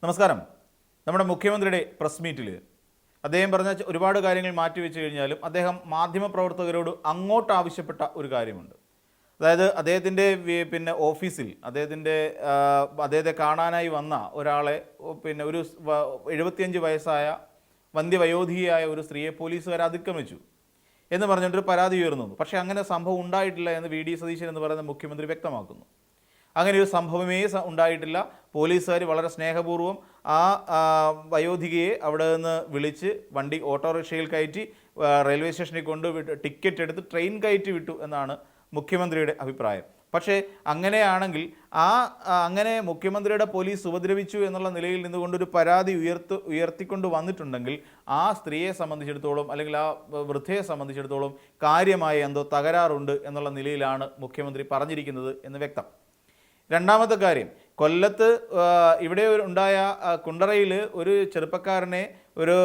നമസ്കാരം. നമ്മുടെ മുഖ്യമന്ത്രിയുടെ പ്രസ് മീറ്റിൽ അദ്ദേഹം പറഞ്ഞ ഒരുപാട് കാര്യങ്ങൾ മാറ്റിവെച്ച് കഴിഞ്ഞാലും അദ്ദേഹം മാധ്യമപ്രവർത്തകരോട് അങ്ങോട്ട് ആവശ്യപ്പെട്ട ഒരു കാര്യമുണ്ട്. അതായത് അദ്ദേഹത്തിൻ്റെ ഓഫീസിൽ അദ്ദേഹത്തെ കാണാനായി വന്ന ഒരാളെ ഒരു 75 വയസ്സായ വന്ധ്യവയോധികയായ ഒരു സ്ത്രീയെ പോലീസുകാർ അതിക്രമിച്ചു എന്ന് പറഞ്ഞിട്ടൊരു പരാതി ഉയർന്നു. പക്ഷേ അങ്ങനെ സംഭവം ഉണ്ടായിട്ടില്ല എന്ന് വി ഡി സതീശൻ എന്ന് പറയുന്ന മുഖ്യമന്ത്രി വ്യക്തമാക്കുന്നു. അങ്ങനെ ഒരു സംഭവമേ ഉണ്ടായിട്ടില്ല. പോലീസുകാർ വളരെ സ്നേഹപൂർവ്വം ആ വയോധികയെ അവിടെ നിന്ന് വിളിച്ച് ഓട്ടോറിക്ഷയിൽ കയറ്റി റെയിൽവേ സ്റ്റേഷനിൽ കൊണ്ടുവിട്ട് ടിക്കറ്റ് എടുത്ത് ട്രെയിൻ കയറ്റി വിട്ടു എന്നാണ് മുഖ്യമന്ത്രിയുടെ അഭിപ്രായം. പക്ഷേ അങ്ങനെയാണെങ്കിൽ അങ്ങനെ മുഖ്യമന്ത്രിയുടെ പോലീസ് ഉപദ്രവിച്ചു എന്നുള്ള നിലയിൽ നിന്നുകൊണ്ടൊരു പരാതി ഉയർത്തിക്കൊണ്ട് വന്നിട്ടുണ്ടെങ്കിൽ ആ സ്ത്രീയെ സംബന്ധിച്ചിടത്തോളം അല്ലെങ്കിൽ ആ വൃദ്ധയെ സംബന്ധിച്ചിടത്തോളം കാര്യമായ എന്തോ തകരാറുണ്ട് എന്നുള്ള നിലയിലാണ് മുഖ്യമന്ത്രി പറഞ്ഞിരിക്കുന്നത് എന്ന് വ്യക്തം. രണ്ടാമത്തെ കാര്യം, കൊല്ലത്ത് ഇവിടെ ഉണ്ടായ കുണ്ടറയിൽ ഒരു ചെറുപ്പക്കാരനെ ഒരു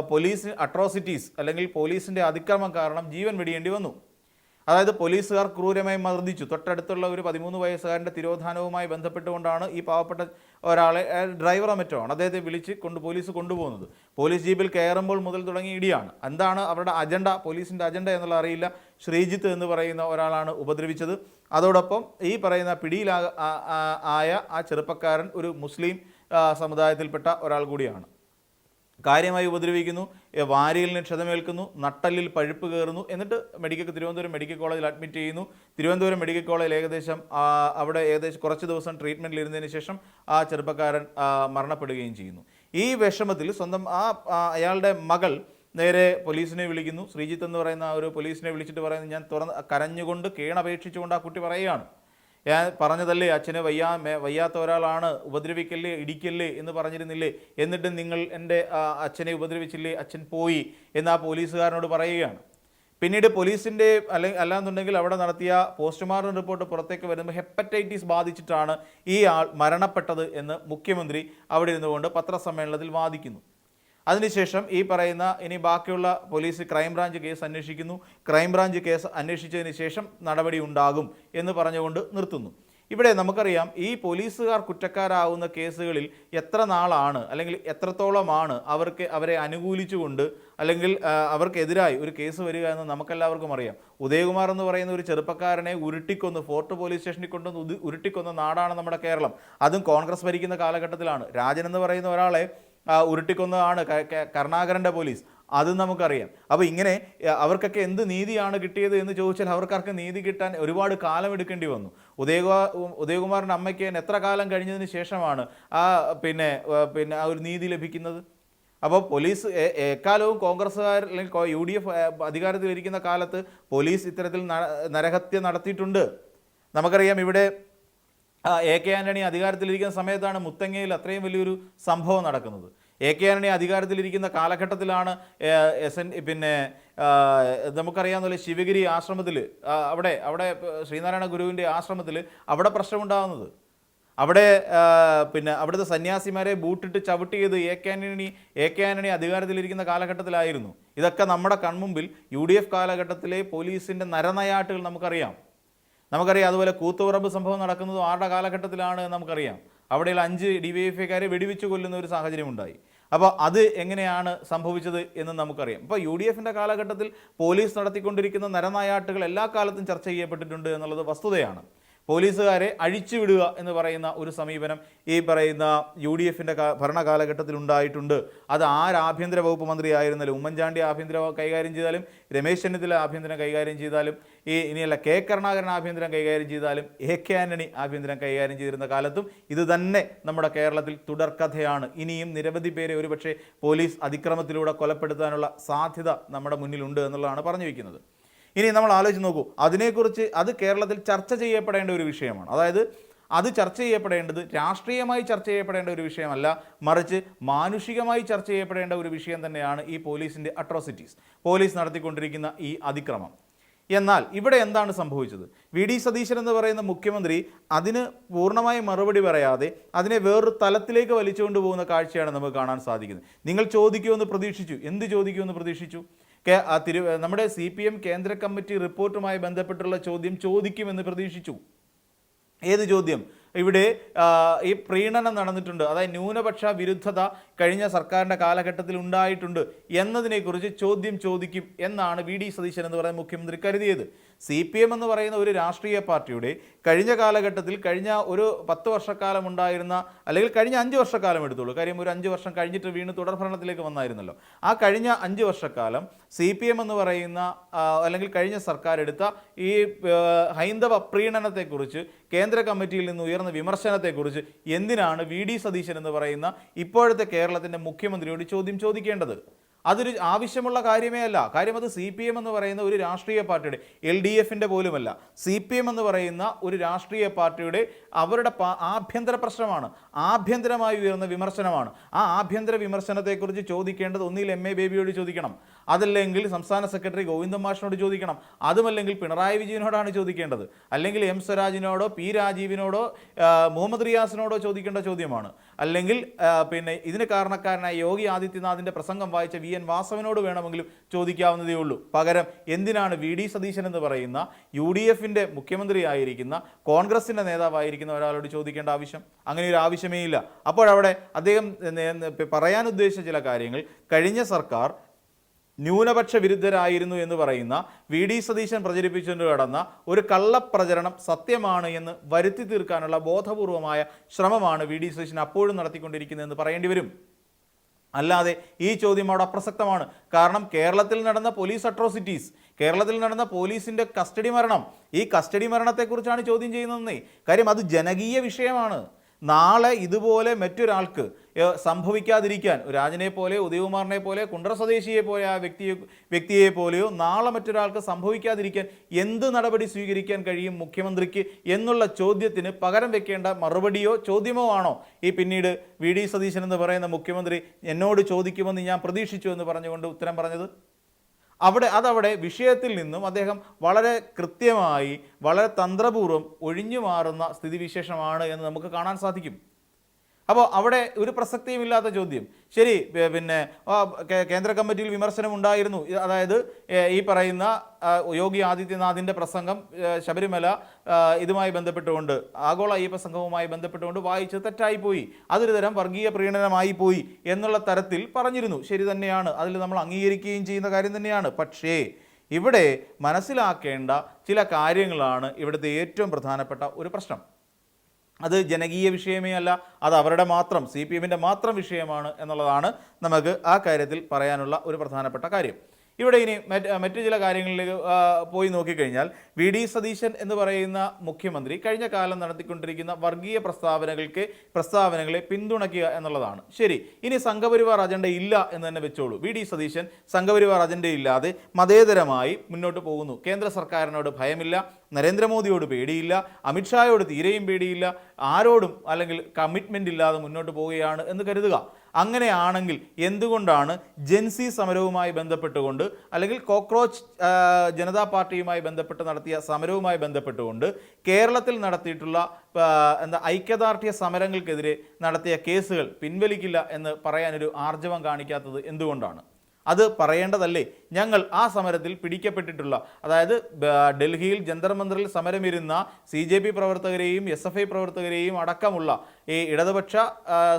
പോലീസ് അട്രോസിറ്റീസ് അല്ലെങ്കിൽ പോലീസിൻ്റെ അതിക്രമം കാരണം ജീവൻ വെടിയേണ്ടി വന്നു. അതായത് പോലീസുകാർ ക്രൂരമായി മർദ്ദിച്ചു. തൊട്ടടുത്തുള്ള ഒരു 13 വയസ്സുകാരൻ്റെ തിരോധാനവുമായി ബന്ധപ്പെട്ടുകൊണ്ടാണ് ഈ പാവപ്പെട്ട ഒരാളെ, ഡ്രൈവറോ മറ്റോ ആണ്, അദ്ദേഹത്തെ വിളിച്ച് പോലീസ് കൊണ്ടുപോകുന്നത്. പോലീസ് ജീപ്പിൽ കയറുമ്പോൾ മുതൽ തുടങ്ങിയ ഇടിയാണ്. എന്താണ് അവരുടെ അജണ്ട, പോലീസിൻ്റെ അജണ്ട എന്നുള്ള അറിയില്ല. ശ്രീജിത്ത് എന്ന് പറയുന്ന ഒരാളാണ് ഉപദ്രവിച്ചത്. അതോടൊപ്പം ഈ പറയുന്ന പിടിയിലായ ആ ചെറുപ്പക്കാരൻ ഒരു മുസ്ലിം സമുദായത്തിൽപ്പെട്ട ഒരാൾ കൂടിയാണ്. കാര്യമായി ഉപദ്രവിക്കുന്നു, വാരിയലിന് ക്ഷതമേൽക്കുന്നു, നട്ടലിൽ പഴുപ്പ് കയറുന്നു. എന്നിട്ട് തിരുവനന്തപുരം മെഡിക്കൽ കോളേജിൽ അഡ്മിറ്റ് ചെയ്യുന്നു. തിരുവനന്തപുരം മെഡിക്കൽ കോളേജിൽ അവിടെ കുറച്ച് ദിവസം ട്രീറ്റ്മെൻറ്റിൽ ഇരുന്നതിന് ശേഷം ആ ചെറുപ്പക്കാരൻ മരണപ്പെടുകയും ചെയ്യുന്നു. ഈ വിഷമത്തിൽ സ്വന്തം അയാളുടെ മകൾ നേരെ പോലീസിനെ വിളിക്കുന്നു. ശ്രീജിത്ത് എന്ന് പറയുന്ന ഒരു പോലീസിനെ വിളിച്ചിട്ട് പറയുന്നു, ഞാൻ കരഞ്ഞുകൊണ്ട് കേണപേക്ഷിച്ചുകൊണ്ട് ആ കുട്ടി പറയുകയാണ്, ഞാൻ പറഞ്ഞതല്ലേ അച്ഛന് വയ്യാത്ത ഒരാളാണ്, ഉപദ്രവിക്കല്ലേ ഇടിക്കല്ലേ എന്ന് പറഞ്ഞിരുന്നില്ലേ, എന്നിട്ട് നിങ്ങൾ എൻ്റെ അച്ഛനെ ഉപദ്രവിച്ചില്ലേ, അച്ഛൻ പോയി എന്ന് ആ പോലീസുകാരനോട് പറയുകയാണ്. പിന്നീട് പോലീസിൻ്റെ അല്ലാന്നുണ്ടെങ്കിൽ അവിടെ നടത്തിയ പോസ്റ്റ്മോർട്ടം റിപ്പോർട്ട് പുറത്തേക്ക് വരുമ്പോൾ ഹെപ്പറ്റൈറ്റിസ് ബാധിച്ചിട്ടാണ് ഈ ആൾ മരണപ്പെട്ടത് എന്ന് മുഖ്യമന്ത്രി അവിടെ ഇരുന്നുകൊണ്ട് പത്രസമ്മേളനത്തിൽ വാദിക്കുന്നു. അതിനുശേഷം ഈ പറയുന്ന ഇനി ബാക്കിയുള്ള പോലീസ് ക്രൈംബ്രാഞ്ച് കേസ് അന്വേഷിക്കുന്നു. ക്രൈംബ്രാഞ്ച് കേസ് അന്വേഷിച്ചതിന് ശേഷം നടപടി ഉണ്ടാകും എന്ന് പറഞ്ഞുകൊണ്ട് നിർത്തുന്നു. ഇവിടെ നമുക്കറിയാം, ഈ പോലീസുകാർ കുറ്റക്കാരാവുന്ന കേസുകളിൽ എത്ര നാളാണ് അല്ലെങ്കിൽ എത്രത്തോളമാണ് അവരെ അനുകൂലിച്ചുകൊണ്ട് അല്ലെങ്കിൽ അവർക്കെതിരായി ഒരു കേസ് വരിക എന്ന് നമുക്കെല്ലാവർക്കും അറിയാം. ഉദയകുമാർ എന്ന് പറയുന്ന ഒരു ചെറുപ്പക്കാരനെ ഫോർട്ട് പോലീസ് സ്റ്റേഷനിൽ കൊണ്ടുവന്ന് ഉരുട്ടിക്കൊന്ന നാടാണ് നമ്മുടെ കേരളം. അതും കോൺഗ്രസ് ഭരിക്കുന്ന കാലഘട്ടത്തിലാണ്. രാജൻ എന്ന് പറയുന്ന ഒരാളെ ഉരുട്ടിക്കൊന്നതാണ് കരുണാകരൻ്റെ പോലീസ്, അതും നമുക്കറിയാം. അപ്പോൾ ഇങ്ങനെ അവർക്കൊക്കെ എന്ത് നീതിയാണ് കിട്ടിയത് എന്ന് ചോദിച്ചാൽ അവർക്കാർക്ക് നീതി കിട്ടാൻ ഒരുപാട് കാലം എടുക്കേണ്ടി വന്നു. ഉദയകുമാറിൻ്റെ അമ്മയ്ക്ക് എത്ര കാലം കഴിഞ്ഞതിന് ശേഷമാണ് ആ ഒരു നീതി ലഭിക്കുന്നത്? അപ്പോൾ പോലീസ് എക്കാലവും കോൺഗ്രസ്സുകാർ അല്ലെങ്കിൽ UDF അധികാരത്തിലിരിക്കുന്ന കാലത്ത് പോലീസ് ഇത്തരത്തിൽ നരഹത്യ നടത്തിയിട്ടുണ്ട്. നമുക്കറിയാം, ഇവിടെ AK ആൻ്റണി അധികാരത്തിലിരിക്കുന്ന സമയത്താണ് മുത്തങ്ങയിൽ അത്രയും വലിയൊരു സംഭവം നടക്കുന്നത്. AK ആൻ്റണി അധികാരത്തിലിരിക്കുന്ന കാലഘട്ടത്തിലാണ് നമുക്കറിയാവുന്ന ശിവഗിരി ആശ്രമത്തിൽ അവിടെ ശ്രീനാരായണ ഗുരുവിൻ്റെ ആശ്രമത്തിൽ അവിടെ പ്രശ്നമുണ്ടാകുന്നത്. അവിടുത്തെ സന്യാസിമാരെ ബൂട്ടിട്ട് ചവിട്ടിയത് AK ആൻ്റണി അധികാരത്തിലിരിക്കുന്ന കാലഘട്ടത്തിലായിരുന്നു. ഇതൊക്കെ നമ്മുടെ കൺമുമ്പിൽ UDF കാലഘട്ടത്തിലെ പോലീസിൻ്റെ നരനയാട്ടുകൾ നമുക്കറിയാം. അതുപോലെ കൂത്തുപറമ്പ് സംഭവം നടക്കുന്നത് ആരുടെ കാലഘട്ടത്തിലാണ് നമുക്കറിയാം. അവിടെയുള്ള 5 DYFIക്കാരെ വെടിവെച്ച് കൊല്ലുന്ന ഒരു സാഹചര്യം ഉണ്ടായി. അപ്പോൾ അത് എങ്ങനെയാണ് സംഭവിച്ചത് എന്ന് നമുക്കറിയാം. ഇപ്പോൾ UDFൻ്റെ കാലഘട്ടത്തിൽ പോലീസ് നടത്തിക്കൊണ്ടിരിക്കുന്ന നരനായാട്ടുകൾ എല്ലാ കാലത്തും ചർച്ച ചെയ്യപ്പെട്ടിട്ടുണ്ട് എന്നുള്ളത് വസ്തുതയാണ്. പോലീസുകാരെ അഴിച്ചുവിടുക എന്ന് പറയുന്ന ഒരു സമീപനം ഈ പറയുന്ന UDFൻ്റെ ഭരണകാലഘട്ടത്തിൽ ഉണ്ടായിട്ടുണ്ട്. അത് ആഭ്യന്തര വകുപ്പ് മന്ത്രി ആയിരുന്നാലും, ഉമ്മൻചാണ്ടി ആഭ്യന്തരം കൈകാര്യം ചെയ്താലും, രമേശ് ചെന്നിത്തല ആഭ്യന്തരം കൈകാര്യം ചെയ്താലും, ഇനിയല്ല K കരുണാകരൻ ആഭ്യന്തരം കൈകാര്യം ചെയ്താലും, AK ആൻ്റണി ആഭ്യന്തരം കൈകാര്യം ചെയ്തിരുന്ന കാലത്തും ഇത് തന്നെ നമ്മുടെ കേരളത്തിൽ തുടർക്കഥയാണ്. ഇനിയും നിരവധി പേരെ ഒരുപക്ഷെ പോലീസ് അതിക്രമത്തിലൂടെ കൊലപ്പെടുത്താനുള്ള സാധ്യത നമ്മുടെ മുന്നിലുണ്ട് എന്നുള്ളതാണ് പറഞ്ഞു വയ്ക്കുന്നത്. ഇനി നമ്മൾ ആലോചിച്ച് നോക്കൂ, അതിനെക്കുറിച്ച് അത് കേരളത്തിൽ ചർച്ച ചെയ്യപ്പെടേണ്ട ഒരു വിഷയമാണ്. അതായത് അത് ചർച്ച ചെയ്യപ്പെടേണ്ടത് രാഷ്ട്രീയമായി ചർച്ച ചെയ്യപ്പെടേണ്ട ഒരു വിഷയമല്ല, മറിച്ച് മാനുഷികമായി ചർച്ച ചെയ്യപ്പെടേണ്ട ഒരു വിഷയം തന്നെയാണ് ഈ പോലീസിൻ്റെ അട്രോസിറ്റീസ്, പോലീസ് നടത്തിക്കൊണ്ടിരിക്കുന്ന ഈ അതിക്രമം. എന്നാൽ ഇവിടെ എന്താണ് സംഭവിച്ചത്? വി ഡി സതീശൻ എന്ന് പറയുന്ന മുഖ്യമന്ത്രി അതിന് പൂർണ്ണമായി മറുപടി പറയാതെ അതിനെ വേറൊരു തലത്തിലേക്ക് വലിച്ചുകൊണ്ട് പോകുന്ന കാഴ്ചയാണ് നമുക്ക് കാണാൻ സാധിക്കുന്നത്. നിങ്ങൾ ചോദിക്കുമെന്ന് പ്രതീക്ഷിച്ചു. എന്ത് ചോദിക്കുമെന്ന് പ്രതീക്ഷിച്ചു? നമ്മുടെ CPM കേന്ദ്ര കമ്മിറ്റി റിപ്പോർട്ടുമായി ബന്ധപ്പെട്ടുള്ള ചോദ്യം ചോദിക്കുമെന്ന് പ്രതീക്ഷിച്ചു. ഏത് ചോദ്യം? ഇവിടെ ഈ പ്രീണനം നടന്നിട്ടുണ്ട്, അതായത് ന്യൂനപക്ഷ വിരുദ്ധത കഴിഞ്ഞ സർക്കാരിൻ്റെ കാലഘട്ടത്തിൽ ഉണ്ടായിട്ടുണ്ട് എന്നതിനെക്കുറിച്ച് ചോദ്യം ചോദിക്കും എന്നാണ് വി ഡി സതീശൻ എന്ന് പറയുന്ന മുഖ്യമന്ത്രി കരുതിയത്. CPM എന്ന് പറയുന്ന ഒരു രാഷ്ട്രീയ പാർട്ടിയുടെ കഴിഞ്ഞ കാലഘട്ടത്തിൽ കഴിഞ്ഞ ഒരു 10 വർഷക്കാലം ഉണ്ടായിരുന്ന, അല്ലെങ്കിൽ കഴിഞ്ഞ 5 വർഷക്കാലം എടുത്തോളൂ, കാര്യം ഒരു 5 വർഷം കഴിഞ്ഞിട്ട് വീണ്ടും തുടർഭരണത്തിലേക്ക് വന്നായിരുന്നല്ലോ, ആ കഴിഞ്ഞ 5 വർഷക്കാലം CPM എന്ന് പറയുന്ന അല്ലെങ്കിൽ കഴിഞ്ഞ സർക്കാർ എടുത്ത ഈ ഹൈന്ദവ പ്രീണനത്തെക്കുറിച്ച് കേന്ദ്ര കമ്മിറ്റിയിൽ നിന്ന് ഉയർന്ന വിമർശനത്തെക്കുറിച്ച് എന്തിനാണ് വി ഡി സതീശൻ എന്ന് പറയുന്ന ഇപ്പോഴത്തെ കേരളത്തിൻ്റെ മുഖ്യമന്ത്രിയോട് ചോദ്യം ചോദിക്കേണ്ടത്? അതൊരു ആവശ്യമുള്ള കാര്യമേ അല്ല. കാര്യം അത് CPM എന്ന് പറയുന്ന ഒരു രാഷ്ട്രീയ പാർട്ടിയുടെ, LDFൻ്റെ പോലുമല്ല, CPM എന്ന് പറയുന്ന ഒരു രാഷ്ട്രീയ പാർട്ടിയുടെ അവരുടെ ആഭ്യന്തര പ്രശ്നമാണ്, ആഭ്യന്തരമായി ഉയർന്ന വിമർശനമാണ്. ആ ആഭ്യന്തര വിമർശനത്തെക്കുറിച്ച് ചോദിക്കേണ്ടത് ഒന്നിൽ MA ബേബിയോട് ചോദിക്കണം, അതല്ലെങ്കിൽ സംസ്ഥാന സെക്രട്ടറി ഗോവിന്ദൻ മാഷിനോട് ചോദിക്കണം, അതുമല്ലെങ്കിൽ പിണറായി വിജയനോടാണ് ചോദിക്കേണ്ടത്, അല്ലെങ്കിൽ M സ്വരാജിനോടോ P രാജീവിനോടോ മുഹമ്മദ് റിയാസിനോടോ ചോദിക്കേണ്ട ചോദ്യമാണ്. അല്ലെങ്കിൽ പിന്നെ ഇതിന് കാരണക്കാരനായ യോഗി ആദിത്യനാഥിൻ്റെ പ്രസംഗം വായിച്ച VN വാസവനോട് വേണമെങ്കിലും ചോദിക്കാവുന്നതേ ഉള്ളൂ. പകരം എന്തിനാണ് വി ഡി സതീശൻ എന്ന് പറയുന്ന UDFൻ്റെ മുഖ്യമന്ത്രിയായിരിക്കുന്ന, കോൺഗ്രസിൻ്റെ നേതാവായിരിക്കുന്ന ഒരാളോട് ചോദിക്കേണ്ട ആവശ്യം? അങ്ങനെ ഒരു ആവശ്യമേ ഇല്ല. അപ്പോഴവിടെ അദ്ദേഹം പറയാൻ ഉദ്ദേശിച്ച ചില കാര്യങ്ങൾ, കഴിഞ്ഞ സർക്കാർ ന്യൂനപക്ഷ വിരുദ്ധരായിരുന്നു എന്ന് പറയുന്ന വി ഡി സതീശൻ പ്രചരിപ്പിച്ചുകൊണ്ട് കടന്ന ഒരു കള്ളപ്രചരണം സത്യമാണ് എന്ന് വരുത്തി തീർക്കാനുള്ള ബോധപൂർവമായ ശ്രമമാണ് വി ഡി സതീശൻ അപ്പോഴും നടത്തിക്കൊണ്ടിരിക്കുന്നതെന്ന് പറയേണ്ടി വരും. അല്ലാതെ ഈ ചോദ്യം അവിടെ അപ്രസക്തമാണ്. കാരണം കേരളത്തിൽ നടന്ന പോലീസ് അട്രോസിറ്റീസ്, കേരളത്തിൽ നടന്ന പോലീസിൻ്റെ കസ്റ്റഡി മരണം, ഈ കസ്റ്റഡി മരണത്തെക്കുറിച്ചാണ് ചോദ്യം ചെയ്യുന്നതെന്നേ. കാര്യം അത് ജനകീയ വിഷയമാണ്. നാളെ ഇതുപോലെ മറ്റൊരാൾക്ക് സംഭവിക്കാതിരിക്കാൻ, രാജനെ പോലെ, ഉദയകുമാറിനെ പോലെ, കുണ്ട്ര സ്വദേശിയെ പോലെ ആ വ്യക്തിയെ പോലെയോ നാളെ മറ്റൊരാൾക്ക് സംഭവിക്കാതിരിക്കാൻ എന്ത് നടപടി സ്വീകരിക്കാൻ കഴിയും മുഖ്യമന്ത്രിക്ക് എന്നുള്ള ചോദ്യത്തിന് പകരം വെക്കേണ്ട മറുപടിയോ ചോദ്യമോ ആണോ ഈ പിന്നീട് വി ഡി സതീശൻ എന്ന് പറയുന്ന മുഖ്യമന്ത്രി എന്നോട് ചോദിക്കുമെന്ന് ഞാൻ പ്രതീക്ഷിച്ചു എന്ന് പറഞ്ഞുകൊണ്ട് ഉത്തരം പറഞ്ഞത്? അതവിടെ വിഷയത്തിൽ നിന്നും അദ്ദേഹം വളരെ കൃത്യമായി, വളരെ തന്ത്രപൂർവ്വം ഒഴിഞ്ഞു മാറുന്ന സ്ഥിതിവിശേഷമാണ് എന്ന് നമുക്ക് കാണാൻ സാധിക്കും. അപ്പോൾ അവിടെ ഒരു പ്രസക്തിയുമില്ലാത്ത ചോദ്യം. ശരി, പിന്നെ കേന്ദ്ര കമ്മിറ്റിയിൽ വിമർശനം ഉണ്ടായിരുന്നു, അതായത് ഈ പറയുന്ന യോഗി ആദിത്യനാഥിൻ്റെ പ്രസംഗം ശബരിമല ഇതുമായി ബന്ധപ്പെട്ടുകൊണ്ട്, ആഗോള അയ്യപ്പ സംഘവുമായി ബന്ധപ്പെട്ടുകൊണ്ട് വായിച്ച് തെറ്റായിപ്പോയി, അതൊരു തരം വർഗീയ പ്രീണനമായി പോയി എന്നുള്ള തരത്തിൽ പറഞ്ഞിരുന്നു. ശരി തന്നെയാണ്, അതിൽ നമ്മൾ അംഗീകരിക്കുകയും ചെയ്യുന്ന കാര്യം തന്നെയാണ്. പക്ഷേ ഇവിടെ മനസ്സിലാക്കേണ്ട ചില കാര്യങ്ങളാണ് ഇവിടുത്തെ ഏറ്റവും പ്രധാനപ്പെട്ട ഒരു പ്രശ്നം. അത് ജനകീയ വിഷയമേ അല്ല, അത് അവരുടെ മാത്രം, CPMൻ്റെ മാത്രം വിഷയമാണ് എന്നുള്ളതാണ് നമുക്ക് ആ കാര്യത്തിൽ പറയാനുള്ള ഒരു പ്രധാനപ്പെട്ട കാര്യം. ഇവിടെ ഇനി മറ്റു ചില കാര്യങ്ങളിലേക്ക് പോയി നോക്കിക്കഴിഞ്ഞാൽ, വി ഡി സതീശൻ എന്ന് പറയുന്ന മുഖ്യമന്ത്രി കഴിഞ്ഞ കാലം നടത്തിക്കൊണ്ടിരിക്കുന്ന വർഗീയ പ്രസ്താവനകളെ പിന്തുണയ്ക്കുക എന്നുള്ളതാണ്. ശരി, ഇനി സംഘപരിവാർ അജണ്ട ഇല്ല എന്ന് തന്നെ വെച്ചോളൂ. വി ഡി സതീശൻ സംഘപരിവാർ അജണ്ടയില്ലാതെ മതേതരമായി മുന്നോട്ട് പോകുന്നു. കേന്ദ്ര സർക്കാരിനോട് ഭയമില്ല, നരേന്ദ്രമോദിയോട് പേടിയില്ല, അമിത്ഷായോട് തീരെയും പേടിയില്ല, ആരോടും അല്ലെങ്കിൽ കമ്മിറ്റ്മെൻ്റ് ഇല്ലാതെ മുന്നോട്ട് പോവുകയാണ് എന്ന് കരുതുക. അങ്ങനെയാണെങ്കിൽ എന്തുകൊണ്ടാണ് ജെൻസി സമരവുമായി ബന്ധപ്പെട്ടുകൊണ്ട്, അല്ലെങ്കിൽ കോക്രോച്ച് ജനതാ പാർട്ടിയുമായി ബന്ധപ്പെട്ട് നടത്തിയ സമരവുമായി ബന്ധപ്പെട്ടുകൊണ്ട് കേരളത്തിൽ നടത്തിയിട്ടുള്ള ഐക്യദാർഢ്യ സമരങ്ങൾക്കെതിരെ നടത്തിയ കേസുകൾ പിൻവലിക്കില്ല എന്ന് പറയാനൊരു ആർജവം കാണിക്കാത്തത് എന്തുകൊണ്ടാണ്? അത് പറയേണ്ടതല്ലേ? ഞങ്ങൾ ആ സമരത്തിൽ പിടിക്കപ്പെട്ടിട്ടുള്ള, അതായത് ഡൽഹിയിൽ ജന്തർ മന്ദറിൽ സമരമിരുന്ന CJP പ്രവർത്തകരെയും SFI പ്രവർത്തകരെയും അടക്കമുള്ള ഈ ഇടതുപക്ഷ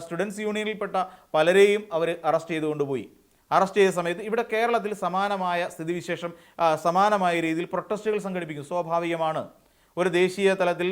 സ്റ്റുഡൻസ് യൂണിയനിൽപ്പെട്ട പലരെയും അവർ അറസ്റ്റ് ചെയ്തുകൊണ്ടുപോയി. അറസ്റ്റ് ചെയ്ത സമയത്ത് ഇവിടെ കേരളത്തിൽ സമാനമായ സ്ഥിതിവിശേഷം, സമാനമായ രീതിയിൽ പ്രൊട്ടസ്റ്റുകൾ സംഘടിപ്പിക്കും. സ്വാഭാവികമാണ്. ഒരു ദേശീയ തലത്തിൽ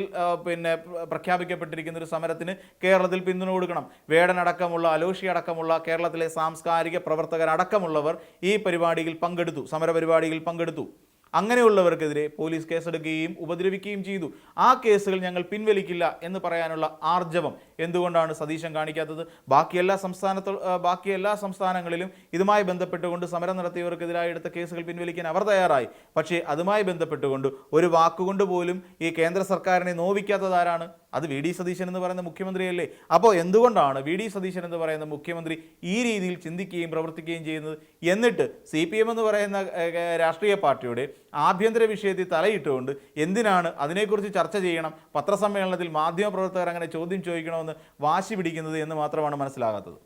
പ്രഖ്യാപിക്കപ്പെട്ടിരിക്കുന്ന ഒരു സമരത്തിന് കേരളത്തിൽ പിന്തുണ കൊടുക്കണം. വേടനടക്കമുള്ള, അലോഷി അടക്കമുള്ള കേരളത്തിലെ സാംസ്കാരിക പ്രവർത്തകരടക്കമുള്ളവർ ഈ പരിപാടിയിൽ പങ്കെടുത്തു, സമരപരിപാടിയിൽ പങ്കെടുത്തു. അങ്ങനെയുള്ളവർക്കെതിരെ പോലീസ് കേസെടുക്കുകയും ഉപദ്രവിക്കുകയും ചെയ്തു. ആ കേസുകൾ ഞങ്ങൾ പിൻവലിക്കില്ല എന്ന് പറയാനുള്ള ആർജവം എന്തുകൊണ്ടാണ് സതീശൻ കാണിക്കാത്തത്? ബാക്കി എല്ലാ സംസ്ഥാനങ്ങളിലും ഇതുമായി ബന്ധപ്പെട്ടുകൊണ്ട് സമരം നടത്തിയവർക്കെതിരായി എടുത്ത കേസുകൾ പിൻവലിക്കാൻ അവർ തയ്യാറായി. പക്ഷേ അതുമായി ബന്ധപ്പെട്ടുകൊണ്ട് ഒരു വാക്കുകൊണ്ട് പോലും ഈ കേന്ദ്ര സർക്കാരിനെ നോവിക്കാത്തതാരാണ്? അത് വി ഡി സതീശൻ എന്ന് പറയുന്ന മുഖ്യമന്ത്രിയല്ലേ? അപ്പോൾ എന്തുകൊണ്ടാണ് വി ഡി സതീശൻ എന്ന് പറയുന്ന മുഖ്യമന്ത്രി ഈ രീതിയിൽ ചിന്തിക്കുകയും പ്രവർത്തിക്കുകയും ചെയ്യുന്നത്? എന്നിട്ട് CPM എന്ന് പറയുന്ന രാഷ്ട്രീയ പാർട്ടിയുടെ ആഭ്യന്തര വിഷയത്തിൽ തലയിട്ടുകൊണ്ട് എന്തിനാണ് അതിനെക്കുറിച്ച് ചർച്ച ചെയ്യണം, പത്രസമ്മേളനത്തിൽ മാധ്യമപ്രവർത്തകർ അങ്ങനെ ചോദ്യം ചോദിക്കണമെന്ന് വാശി പിടിക്കുന്നത് എന്ന് മാത്രമാണ് മനസ്സിലാകാത്തത്.